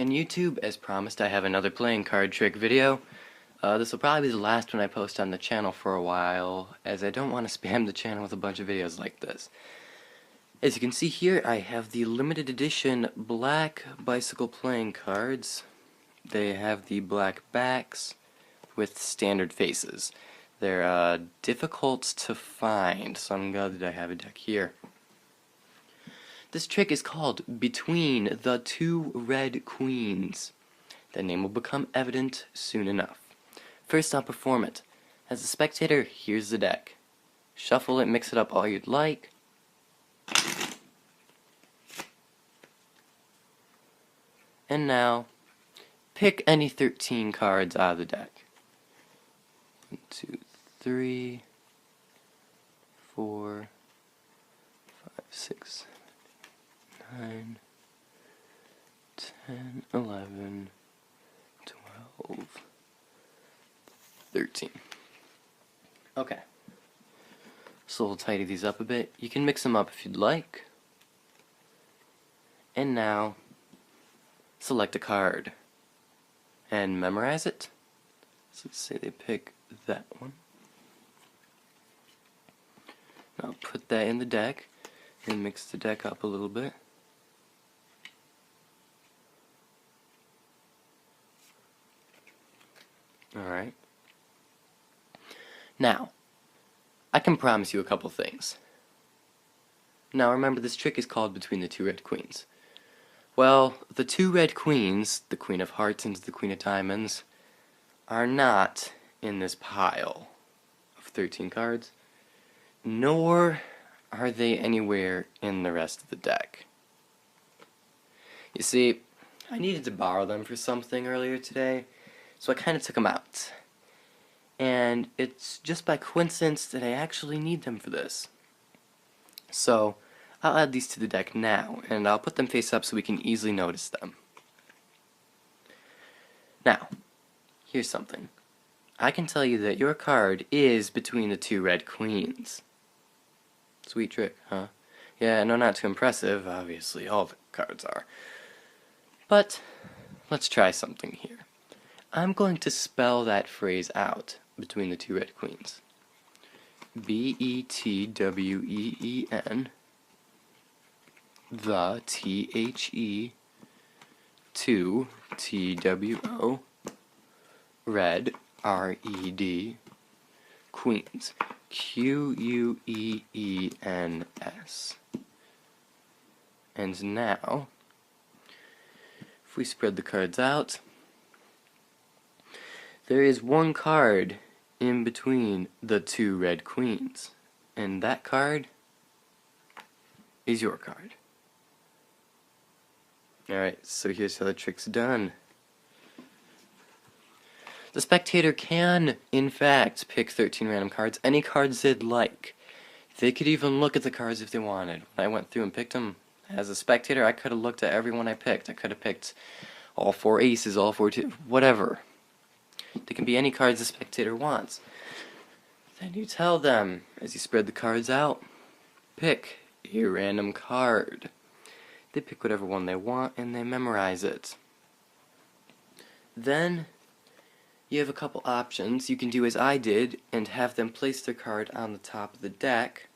And YouTube, as promised, I have another playing card trick video. This will probably be the last one I post on the channel for a while, as I don't want to spam the channel with a bunch of videos like this. As you can see here, I have the limited edition black bicycle playing cards. They have the black backs with standard faces. They're difficult to find, so I'm glad that I have a deck here. This trick is called Between the Two Red Queens. The name will become evident soon enough. First, I'll perform it. As a spectator, here's the deck. Shuffle it, mix it up all you'd like. And now, pick any 13 cards out of the deck. 1, 2, 3, 4, 5, 6, 9, 10, 11, 12, 13. Okay. So we'll tidy these up a bit. You can mix them up if you'd like. And now, select a card and memorize it. So let's say they pick that one. Now put that in the deck and mix the deck up a little bit. Alright. Now, I can promise you a couple things. Now remember, this trick is called Between the Two Red Queens. Well, the two red queens, the Queen of Hearts and the Queen of Diamonds, are not in this pile of 13 cards, nor are they anywhere in the rest of the deck. You see, I needed to borrow them for something earlier today, so I kind of took them out. And it's just by coincidence that I actually need them for this. So, I'll add these to the deck now, and I'll put them face up so we can easily notice them. Now, here's something. I can tell you that your card is between the two red queens. Sweet trick, huh? Yeah, no, not too impressive. Obviously, all the cards are. But, let's try something here. I'm going to spell that phrase out, between the two red queens. B-E-T-W-E-E-N, the, T-H-E, two, T-W-O, red, R-E-D, queens, Q-U-E-E-N-S. And now, if we spread the cards out, there is one card in between the two red queens, and that card is your card. Alright, so here's how the trick's done. The spectator can, in fact, pick 13 random cards, any cards they'd like. They could even look at the cards if they wanted. When I went through and picked them, as a spectator, I could have looked at every one I picked. I could have picked all 4 aces, all 4 whatever. They can be any cards the spectator wants. Then you tell them, as you spread the cards out, pick a random card. They pick whatever one they want and they memorize it. Then you have a couple options. You can do as I did and have them place their card on the top of the deck,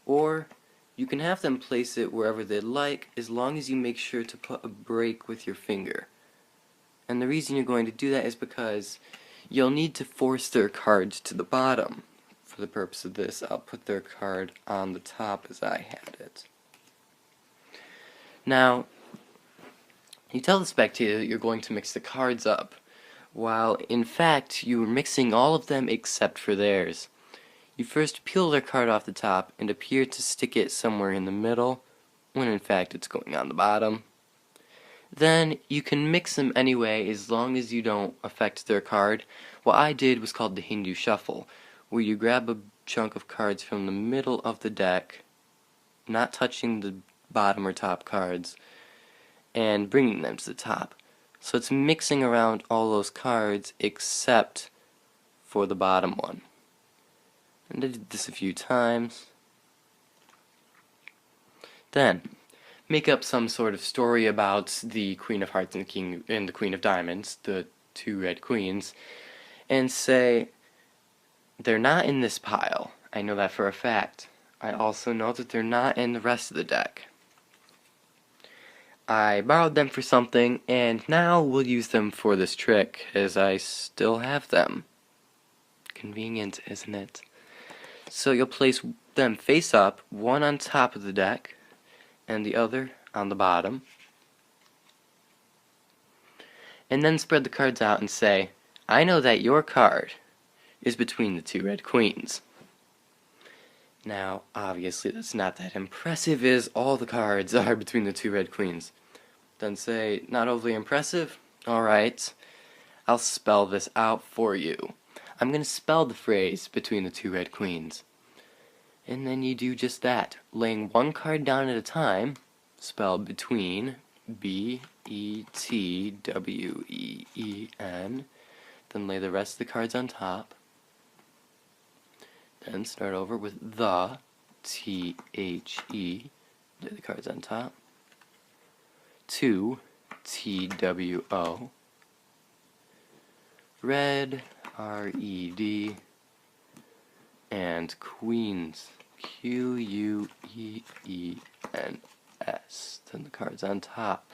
or you can have them place it wherever they'd like, as long as you make sure to put a break with your finger. And the reason you're going to do that is because you'll need to force their cards to the bottom. For the purpose of this, I'll put their card on the top as I had it. Now, you tell the spectator that you're going to mix the cards up, while in fact you are mixing all of them except for theirs. You first peel their card off the top and appear to stick it somewhere in the middle, when in fact it's going on the bottom. Then you can mix them anyway as long as you don't affect their card. What I did was called the Hindu Shuffle, where you grab a chunk of cards from the middle of the deck, not touching the bottom or top cards, and bringing them to the top. So it's mixing around all those cards except for the bottom one. And I did this a few times. Then, make up some sort of story about the Queen of Hearts and the Queen of Diamonds, the two red queens, and say, they're not in this pile. I know that for a fact. I also know that they're not in the rest of the deck. I borrowed them for something, and now we'll use them for this trick, as I still have them. Convenient, isn't it? So you'll place them face up, one on top of the deck, and the other on the bottom. And then spread the cards out and say, I know that your card is between the two red queens. Now, obviously that's not that impressive, as all the cards are between the two red queens. Then say, not overly impressive? Alright, I'll spell this out for you. I'm going to spell the phrase between the two red queens. And then you do just that, laying one card down at a time, spelled between, B-E-T-W-E-E-N, then lay the rest of the cards on top. Then start over with the, T-H-E, lay the cards on top. Two, T-W-O. Red, R-E-D. And queens, Q-U-E-E-N-S. Then the cards on top.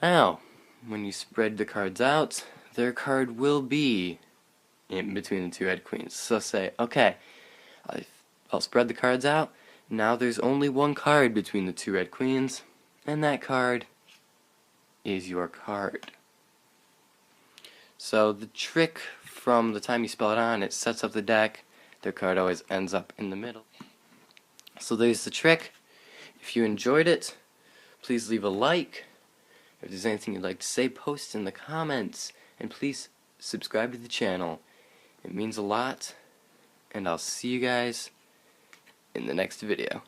Now, when you spread the cards out, their card will be in between the two red queens. So say, okay, I'll spread the cards out. Now there's only one card between the two red queens, and that card is your card. So the trick, from the time you spell it on, it sets up the deck. Their card always ends up in the middle. So there's the trick. If you enjoyed it, please leave a like. If there's anything you'd like to say, post in the comments. And please subscribe to the channel. It means a lot. And I'll see you guys in the next video.